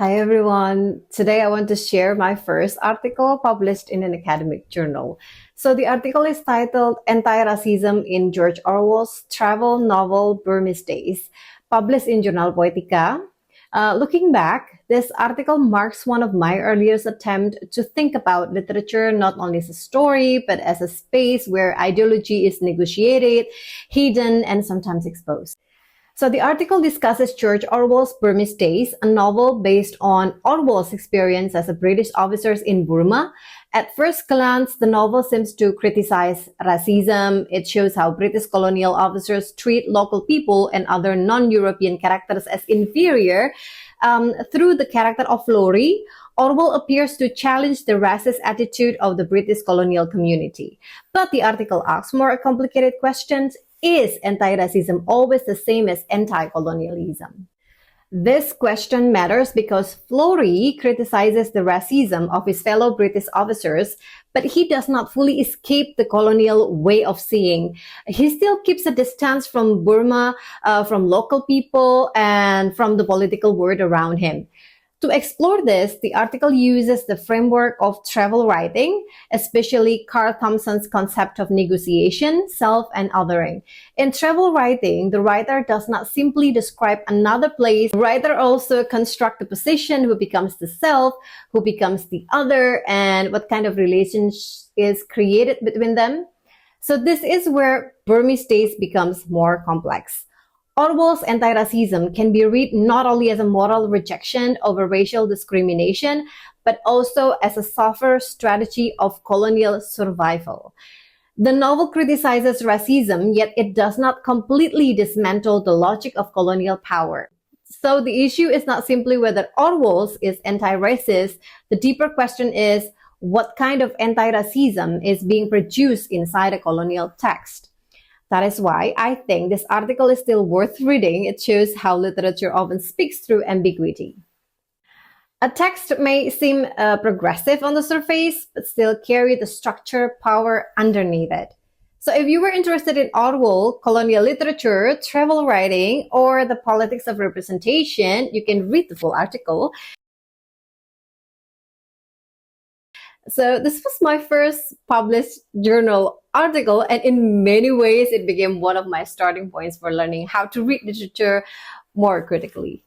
Hi everyone. Today I want to share my first article published in an academic journal. So the article is titled Anti-Racism in George Orwell's travel novel Burmese Days, published in Journal Poetica. Looking back, this article marks one of my earliest attempts to think about literature not only as a story, but as a space where ideology is negotiated, hidden, and sometimes exposed. So the article discusses George Orwell's Burmese Days, a novel based on Orwell's experience as a British officer in Burma. At first glance, the novel seems to criticize racism. It shows how British colonial officers treat local people and other non-European characters as inferior. Through the character of Laurie, Orwell appears to challenge the racist attitude of the British colonial community. But the article asks more complicated questions. Is anti-racism always the same as anti-colonialism? This question matters because Florey criticizes the racism of his fellow British officers, but he does not fully escape the colonial way of seeing. He still keeps a distance from Burma, from local people, and from the political world around him. To explore this, the article uses the framework of travel writing, especially Carl Thompson's concept of negotiation, self, and othering. In travel writing, the writer does not simply describe another place. The writer also constructs the position, who becomes the self, who becomes the other, and what kind of relationship is created between them. So this is where Burmese Days becomes more complex. Orwell's anti-racism can be read not only as a moral rejection over racial discrimination, but also as a softer strategy of colonial survival. The novel criticizes racism, yet it does not completely dismantle the logic of colonial power. So the issue is not simply whether Orwell's is anti-racist. The deeper question is, what kind of anti-racism is being produced inside a colonial text? That is why I think this article is still worth reading. It shows how literature often speaks through ambiguity. A text may seem progressive on the surface, but still carry the structure, power underneath it. So if you were interested in Orwell, colonial literature, travel writing, or the politics of representation, you can read the full article. So this was my first published journal article, and in many ways, it became one of my starting points for learning how to read literature more critically.